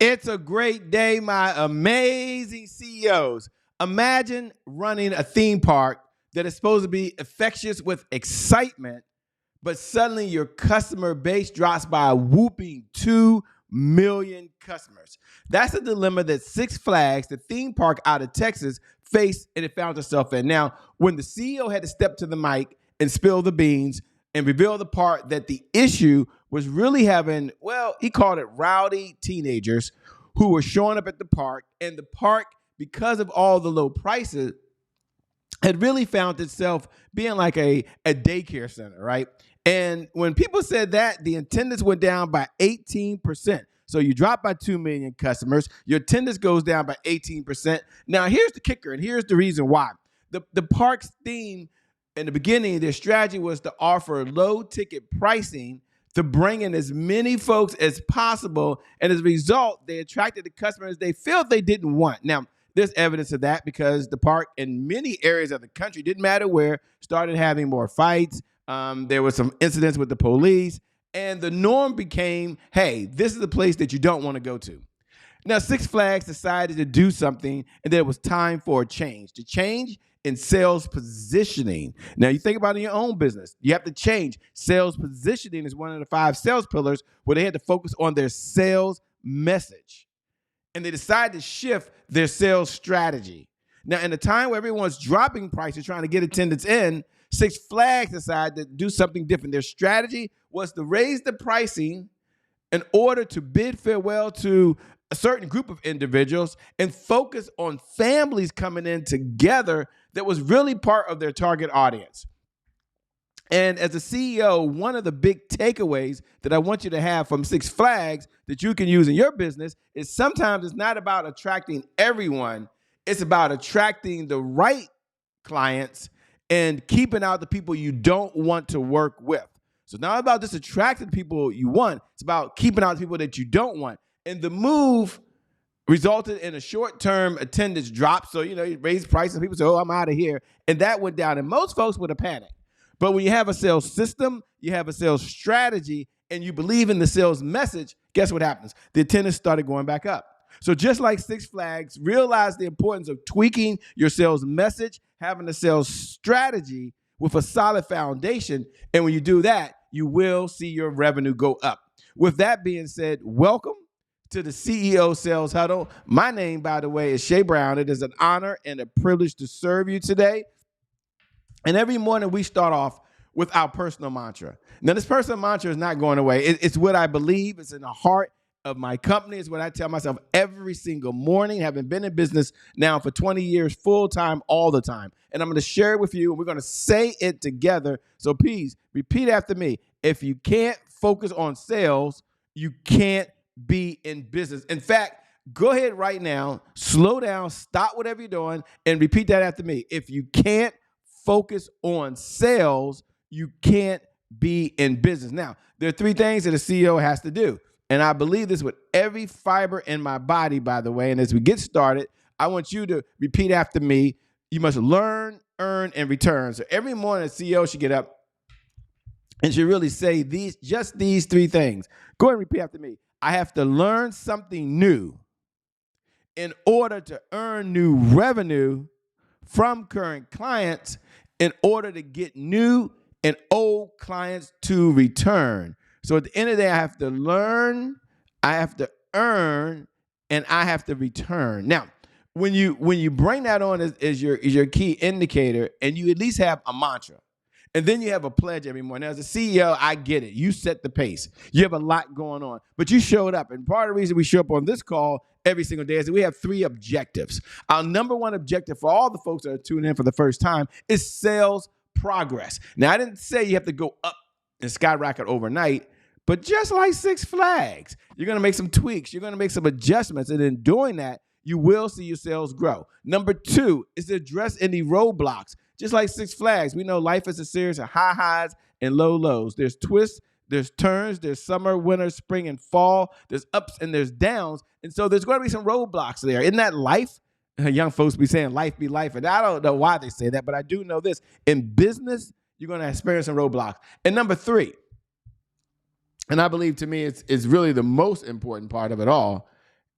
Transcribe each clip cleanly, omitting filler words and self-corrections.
It's a great day, my amazing CEOs. Imagine running a theme park that is supposed to be infectious with excitement, but suddenly your customer base drops by a whooping 2 million customers. That's a dilemma that Six Flags, the theme park out of Texas, faced and it found itself in. Now, when the CEO had to step to the mic and spill the beans and reveal the part that the issue was really having, well, he called it rowdy teenagers who were showing up at the park, and the park, because of all the low prices, had really found itself being like a daycare center, right? And when people said that, the attendance went down by 18%. So you drop by 2 million customers, your attendance goes down by 18%. Now, here's the kicker, and here's the reason why. The park's theme in the beginning, their strategy was to offer low ticket pricing to bring in as many folks as possible. And as a result, they attracted the customers they felt they didn't want. Now, there's evidence of that because the park in many areas of the country, didn't matter where, started having more fights. There was some incidents with the police. And the norm became, hey, this is the place that you don't want to go to. Now, Six Flags decided to do something, and then it was time for a change. The change in sales positioning. Now, you think about it in your own business. You have to change. Sales positioning is one of the 5 sales pillars where they had to focus on their sales message. And they decided to shift their sales strategy. Now, in a time where everyone's dropping prices, trying to get attendance in, Six Flags decided to do something different. Their strategy was to raise the pricing in order to bid farewell to a certain group of individuals and focus on families coming in together that was really part of their target audience. And as a CEO, one of the big takeaways that I want you to have from Six Flags that you can use in your business is sometimes it's not about attracting everyone. It's about attracting the right clients and keeping out the people you don't want to work with. So it's not about just attracting people you want. It's about keeping out the people that you don't want. And the move resulted in a short-term attendance drop. So, you raise prices. People say, oh, I'm out of here. And that went down. And most folks would have panicked. But when you have a sales system, you have a sales strategy, and you believe in the sales message, guess what happens? The attendance started going back up. So just like Six Flags, realize the importance of tweaking your sales message, having a sales strategy with a solid foundation. And when you do that, you will see your revenue go up. With that being said, welcome to the CEO Sales Huddle. My name, by the way, is Shay Brown. It is an honor and a privilege to serve you today. And every morning we start off with our personal mantra. Now, this personal mantra is not going away. It's what I believe. It's in the heart of my company. It's what I tell myself every single morning, having been in business now for 20 years, full time, all the time. And I'm going to share it with you, and we're going to say it together. So please repeat after me. If you can't focus on sales, you can't be in business. In fact, go ahead right now, slow down, stop whatever you're doing, and repeat that after me. If you can't focus on sales, you can't be in business. Now, there are 3 things that a CEO has to do. And I believe this with every fiber in my body, by the way. And as we get started, I want you to repeat after me. You must learn, earn, and return. So every morning, a CEO should get up and should really say these 3 things. Go ahead and repeat after me. I have to learn something new in order to earn new revenue from current clients in order to get new and old clients to return. So at the end of the day, I have to learn, I have to earn, and I have to return. Now, when you bring that on as your key indicator, and you at least have a mantra, and then you have a pledge every morning. Now, as a CEO, I get it. You set the pace. You have a lot going on, but you showed up. And part of the reason we show up on this call every single day is that we have 3 objectives. Our number 1 objective for all the folks that are tuning in for the first time is sales progress. Now, I didn't say you have to go up and skyrocket overnight, but just like Six Flags, you're going to make some tweaks. You're going to make some adjustments. And in doing that, you will see your sales grow. Number 2 is to address any roadblocks. Just like Six Flags, we know life is a series of high highs and low lows. There's twists, there's turns, there's summer, winter, spring, and fall. There's ups and there's downs. And so there's going to be some roadblocks there. Isn't that life? Young folks be saying life be life. And I don't know why they say that, but I do know this. In business, you're going to experience some roadblocks. And number 3, and I believe to me it's really the most important part of it all,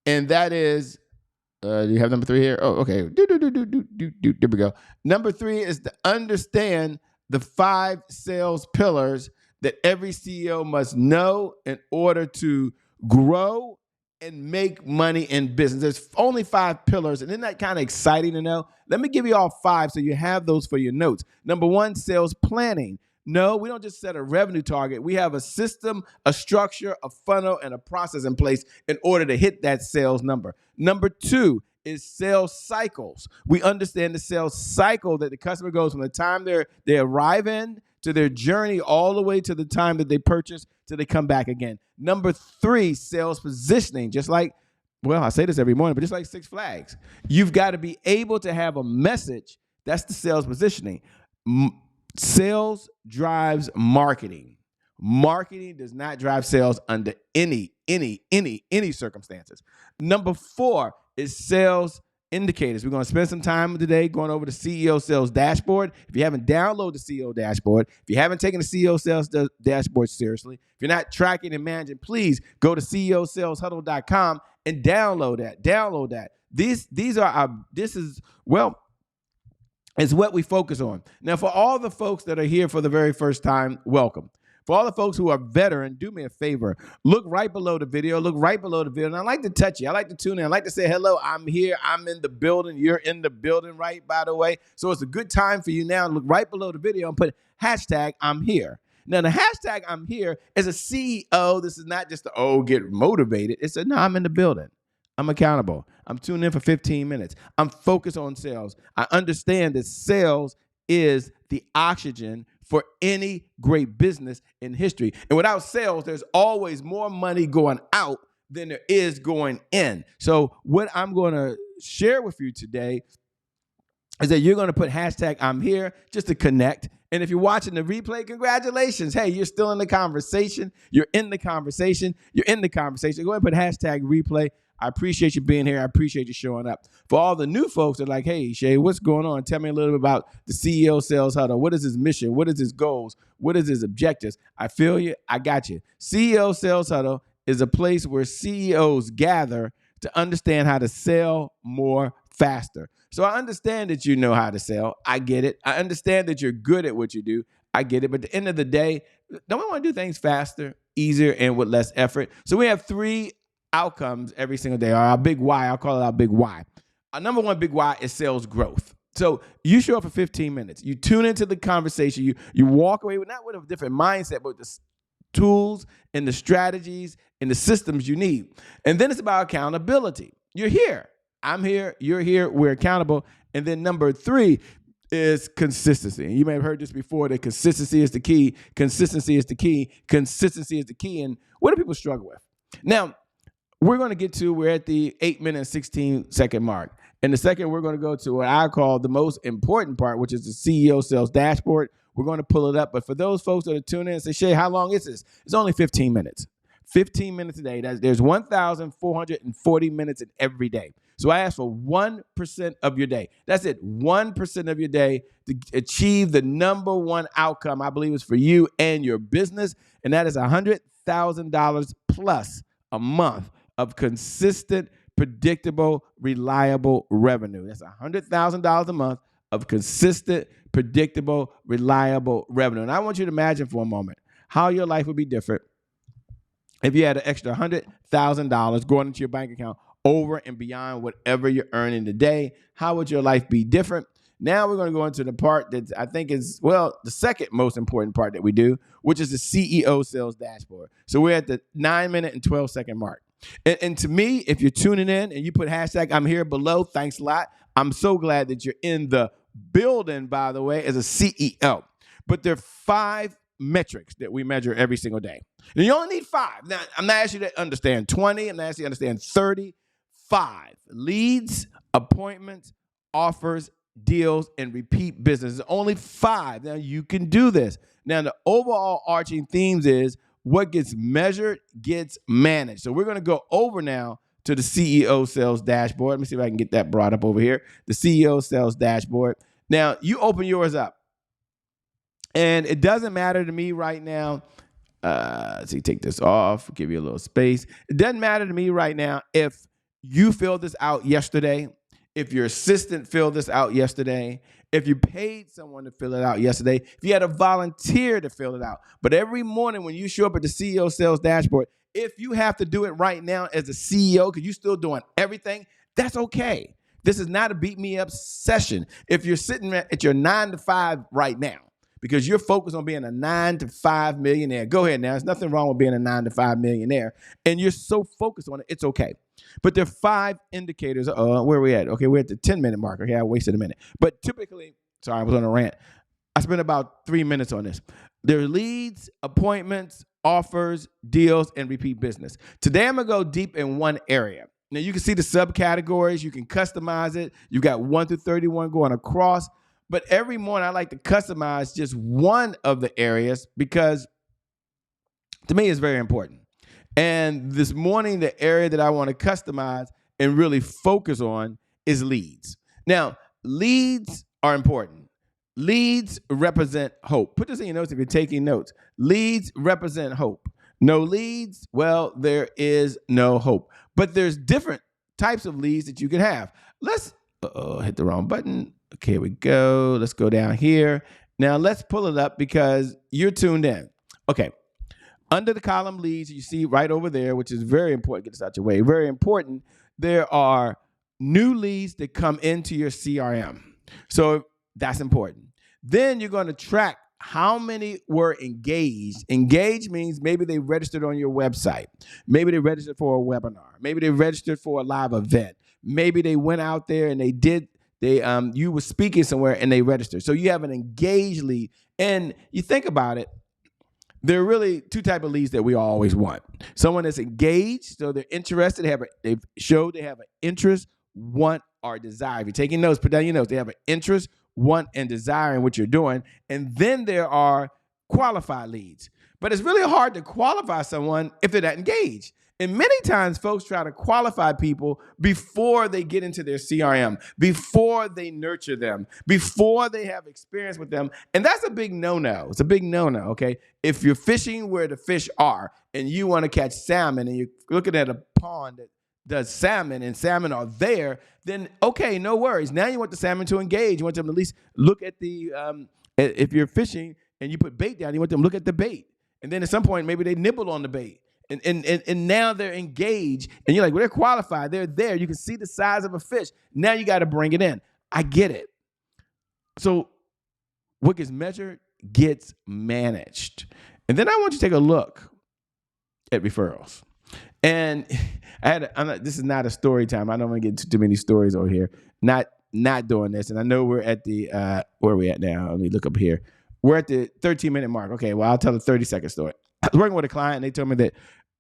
And that is, do you have number 3 here? Oh, okay. There we go. Number 3 is to understand the 5 sales pillars that every CEO must know in order to grow and make money in business. There's only 5 pillars, and isn't that kind of exciting to know? Let me give you all 5 so you have those for your notes. Number 1, sales planning. No, we don't just set a revenue target. We have a system, a structure, a funnel, and a process in place in order to hit that sales number. Number 2 is sales cycles. We understand the sales cycle that the customer goes from the time they arrive in to their journey all the way to the time that they purchase till they come back again. Number 3, sales positioning. Just like, well, I say this every morning, but just like Six Flags, you've got to be able to have a message. That's the sales positioning. Sales drives marketing. Marketing does not drive sales under any circumstances. Number 4 is sales indicators. We're going to spend some time today going over the CEO Sales Dashboard. If you haven't downloaded the CEO Dashboard, if you haven't taken the CEO Sales Dashboard seriously, if you're not tracking and managing, please go to ceosaleshuddle.com and download that. It's what we focus on. Now, for all the folks that are here for the very first time, welcome. For all the folks who are veteran, do me a favor. Look right below the video. And I like to touch you. I like to tune in. I like to say, hello, I'm here. I'm in the building. You're in the building, right, by the way. So it's a good time for you now to look right below the video and put hashtag I'm here. Now, the hashtag I'm here is a CEO. This is not just get motivated. It's no, I'm in the building. I'm accountable. I'm tuned in for 15 minutes. I'm focused on sales. I understand that sales is the oxygen for any great business in history. And without sales, there's always more money going out than there is going in. So what I'm going to share with you today is that you're going to put hashtag I'm here just to connect. And if you're watching the replay, congratulations. Hey, you're still in the conversation. You're in the conversation. Go ahead and put hashtag replay. I appreciate you being here. I appreciate you showing up. For all the new folks that are like, hey, Shay, what's going on? Tell me a little bit about the CEO Sales Huddle. What is his mission? What is his goals? What is his objectives? I feel you. I got you. CEO Sales Huddle is a place where CEOs gather to understand how to sell more faster. So I understand that you know how to sell. I get it. I understand that you're good at what you do. I get it. But at the end of the day, don't we want to do things faster, easier, and with less effort? So we have 3 outcomes every single day, or our big why. I'll call it our big why. Our number 1 big why is sales growth. So you show up for 15 minutes. You tune into the conversation. You walk away not with a different mindset, but the tools and the strategies and the systems you need. And then it's about accountability. You're here. I'm here. You're here. We're accountable. And then number 3 is consistency. And you may have heard this before, that consistency is the key. Consistency is the key. Consistency is the key. And what do people struggle with? Now, we're at the 8-minute and 16-second mark. In a second, we're going to go to what I call the most important part, which is the CEO Sales Dashboard. We're going to pull it up. But for those folks that are tuning in and say, Shay, how long is this? It's only 15 minutes. 15 minutes a day. There's 1,440 minutes in every day. So I ask for 1% of your day. That's it. 1% of your day to achieve the number 1 outcome I believe is for you and your business. And that is $100,000 plus a month of consistent, predictable, reliable revenue. That's $100,000 a month of consistent, predictable, reliable revenue. And I want you to imagine for a moment how your life would be different if you had an extra $100,000 going into your bank account over and beyond whatever you're earning today. How would your life be different? Now we're going to go into the part that I think is, the second most important part that we do, which is the CEO Sales Dashboard. So we're at the 9-minute and 12-second mark. And to me, if you're tuning in and you put hashtag I'm here below, thanks a lot. I'm so glad that you're in the building, by the way, as a CEO. But there are 5 metrics that we measure every single day. And you only need 5. Now, I'm not asking you to understand 20. I'm not asking you to understand 30. 5. Leads, appointments, offers, deals, and repeat business. There's only 5. Now, you can do this. Now, the overall arching themes is what gets measured gets managed. So we're going to go over now to the CEO Sales Dashboard. Let me see if I can get that brought up over here. The CEO Sales Dashboard. Now, you open yours up. And it doesn't matter to me right now. Take this off, give you a little space. It doesn't matter to me right now if you filled this out yesterday, if your assistant filled this out yesterday, if you paid someone to fill it out yesterday, if you had a volunteer to fill it out. But every morning when you show up at the CEO sales dashboard, if you have to do it right now as a CEO because you're still doing everything, that's okay. This is not a beat me up session. If you're sitting at your 9 to 5 right now, because you're focused on being a 9 to 5 millionaire. Go ahead now. There's nothing wrong with being a 9 to 5 millionaire. And you're so focused on it, it's okay. But there are 5 indicators. Where are we at? Okay, we're at the 10-minute mark. Okay, I wasted a minute. But typically, sorry, I was on a rant. I spent about 3 minutes on this. There are leads, appointments, offers, deals, and repeat business. Today, I'm going to go deep in one area. Now, you can see the subcategories. You can customize it. You got 1 through 31 going across. But every morning, I like to customize just one of the areas because to me, it's very important. And this morning, the area that I want to customize and really focus on is leads. Now, leads are important. Leads represent hope. Put this in your notes if you're taking notes. Leads represent hope. No leads, well, there is no hope. But there's different types of leads that you can have. Let's hit the wrong button. Okay, here we go. Let's go down here. Now, let's pull it up because you're tuned in. Okay. Under the column leads, you see right over there, which is very important. Get this out your way. Very important. There are new leads that come into your CRM. So that's important. Then you're going to track how many were engaged. Engaged means maybe they registered on your website. Maybe they registered for a webinar. Maybe they registered for a live event. Maybe they went out there and you were speaking somewhere and they registered. So you have an engaged lead. And you think about it, there are really 2 types of leads that we always want. Someone that's engaged, so they're interested, they've showed they have an interest, want, or desire. If you're taking notes, put down your notes. They have an interest, want, and desire in what you're doing. And then there are qualified leads. But it's really hard to qualify someone if they're not engaged. And many times folks try to qualify people before they get into their CRM, before they nurture them, before they have experience with them. And that's a big no-no. It's a big no-no, okay? If you're fishing where the fish are and you want to catch salmon and you're looking at a pond that does salmon and salmon are there, then okay, no worries. Now you want the salmon to engage. You want them to at least look at if you're fishing and you put bait down, you want them to look at the bait. And then at some point, maybe they nibble on the bait. And now they're engaged. And you're like, well, they're qualified. They're there. You can see the size of a fish. Now you got to bring it in. I get it. So what gets measured gets managed. And then I want you to take a look at referrals. And this is not a story time. I don't want to get too many stories over here. Not doing this. And I know we're at the, where are we at now? Let me look up here. We're at the 13-minute mark. Okay, well, I'll tell a 30-second story. I was working with a client, and they told me that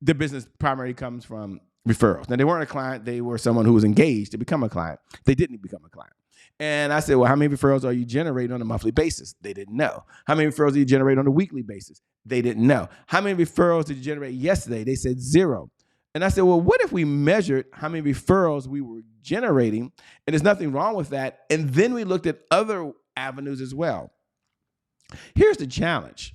their business primarily comes from referrals. Now, they weren't a client. They were someone who was engaged to become a client. They didn't become a client. And I said, well, how many referrals are you generating on a monthly basis? They didn't know. How many referrals do you generate on a weekly basis? They didn't know. How many referrals did you generate yesterday? They said 0. And I said, well, what if we measured how many referrals we were generating? And there's nothing wrong with that. And then we looked at other avenues as well. Here's the challenge.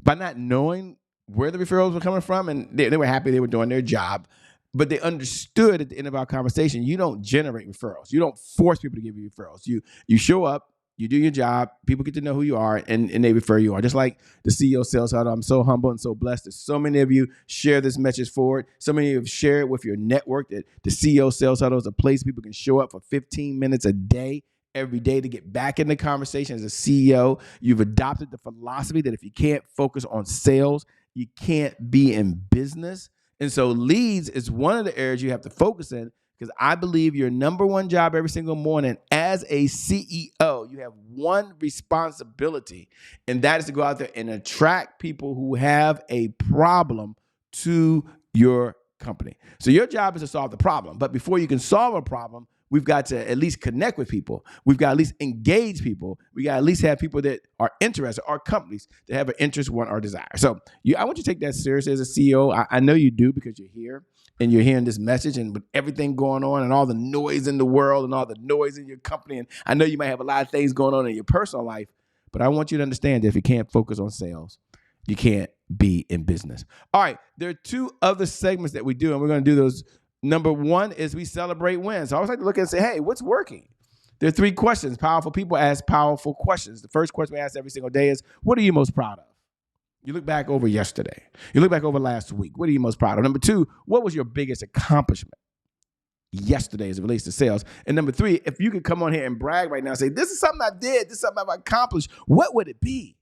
By not knowing where the referrals were coming from, and they were happy they were doing their job, but they understood at the end of our conversation, you don't generate referrals. You don't force people to give you referrals. You show up, you do your job, people get to know who you are, and they refer you on. Just like the CEO Sales Huddle, I'm so humble and so blessed that so many of you share this message forward. So many of you share it with your network, that the CEO Sales Huddle is a place people can show up for 15 minutes a day, every day, to get back in the conversation. As a CEO, you've adopted the philosophy that if you can't focus on sales, you can't be in business. And so leads is one of the areas you have to focus in, because I believe your number one job every single morning as a CEO, you have one responsibility, and that is to go out there and attract people who have a problem to your company. So your job is to solve the problem. But before you can solve a problem, we've got to at least connect with people. We've got to at least engage people. We got to at least have people that are interested, or companies that have an interest, want, or desire. So I want you to take that seriously as a CEO. I know you do, because you're here and you're hearing this message, and with everything going on and all the noise in the world and all the noise in your company. And I know you might have a lot of things going on in your personal life, but I want you to understand that if you can't focus on sales, you can't be in business. All right. There are 2 other segments that we do, and we're going to do those Number one is we celebrate wins. So I always like to look and say, hey, what's working? There are 3 questions. Powerful people ask powerful questions. The first question we ask every single day is, what are you most proud of? You look back over yesterday. You look back over last week. What are you most proud of? Number 2, what was your biggest accomplishment yesterday as it relates to sales? And number 3, if you could come on here and brag right now and say, this is something I did, this is something I've accomplished, what would it be?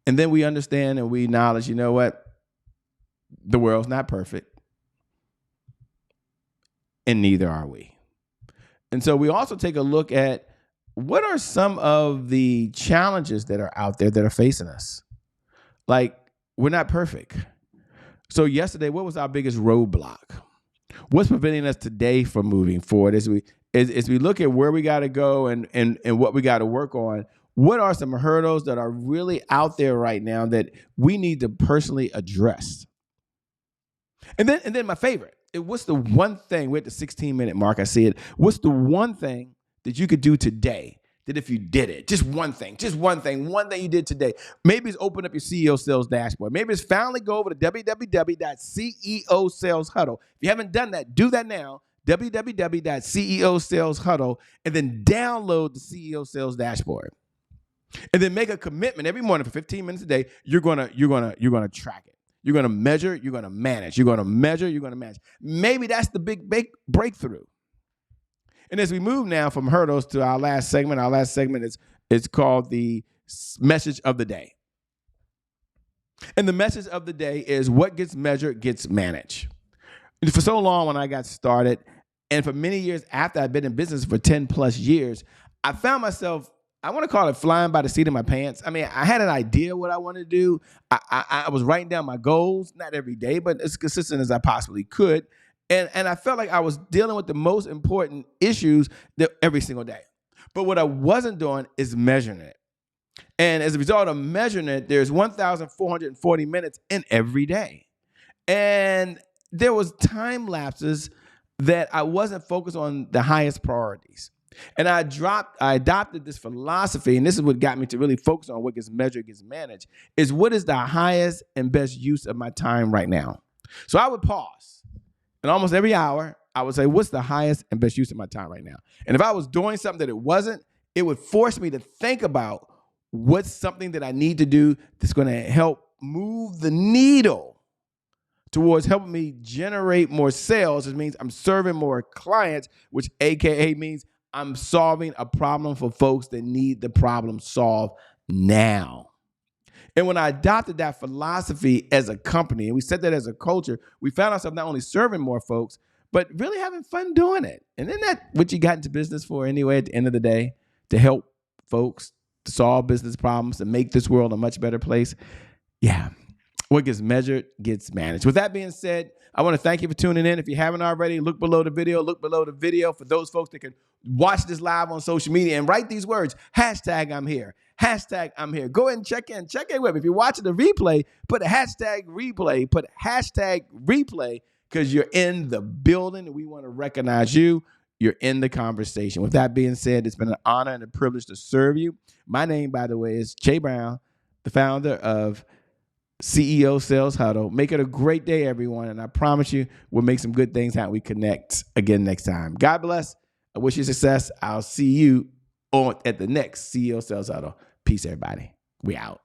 And then we understand and we acknowledge, you know what? The world's not perfect. And neither are we. And so we also take a look at what are some of the challenges that are out there that are facing us. Like, we're not perfect. So yesterday, what was our biggest roadblock? What's preventing us today from moving forward as we look at where we got to go and what we got to work on? What are some hurdles that are really out there right now that we need to personally address? And then my favorite, what's the one thing, we're at the 16-minute mark, I see it. What's the one thing that you could do today that if you did it, just one thing you did today, maybe it's open up your CEO Sales Dashboard. Maybe it's finally go over to www.CEO Sales Huddle. If you haven't done that, do that now, www.CEO Sales Huddle, and then download the CEO Sales Dashboard. And then make a commitment every morning for 15 minutes a day, you're gonna track it. You're going to measure, you're going to manage. You're going to measure, you're going to manage. Maybe that's the big breakthrough. And as we move now from hurdles to our last segment is called the message of the day. And the message of the day is what gets measured gets managed. And for so long when I got started, and for many years after I've been in business for 10 plus years, I found myself, I want to call it flying by the seat of my pants. I mean, I had an idea what I wanted to do. I was writing down my goals, not every day, but as consistent as I possibly could. And I felt like I was dealing with the most important issues every single day. But what I wasn't doing is measuring it. And as a result of measuring it, there's 1,440 minutes in every day. And there was time lapses that I wasn't focused on the highest priorities. And I adopted this philosophy, and this is what got me to really focus on what gets measured, gets managed, is what is the highest and best use of my time right now? So I would pause, and almost every hour, I would say, what's the highest and best use of my time right now? And if I was doing something that it wasn't, it would force me to think about what's something that I need to do that's going to help move the needle towards helping me generate more sales. It means I'm serving more clients, which AKA means I'm solving a problem for folks that need the problem solved now. And when I adopted that philosophy as a company, and we said that as a culture, we found ourselves not only serving more folks, but really having fun doing it. And isn't that what you got into business for anyway at the end of the day? To help folks to solve business problems, to make this world a much better place? Yeah. What gets measured gets managed. With that being said, I want to thank you for tuning in. If you haven't already, look below the video for those folks that can watch this live on social media and write these words, #I'm here, #I'm here. Go ahead and check in with. If you're watching the replay, put a #replay, put #replay, because you're in the building and we want to recognize you. You're in the conversation. With that being said, it's been an honor and a privilege to serve you. My name, by the way, is Jay Brown, the founder of CEO Sales Huddle. Make it a great day, everyone. And I promise you, we'll make some good things happen. We connect again next time. God bless. I wish you success. I'll see you at the next CEO Sales Huddle. Peace, everybody. We out.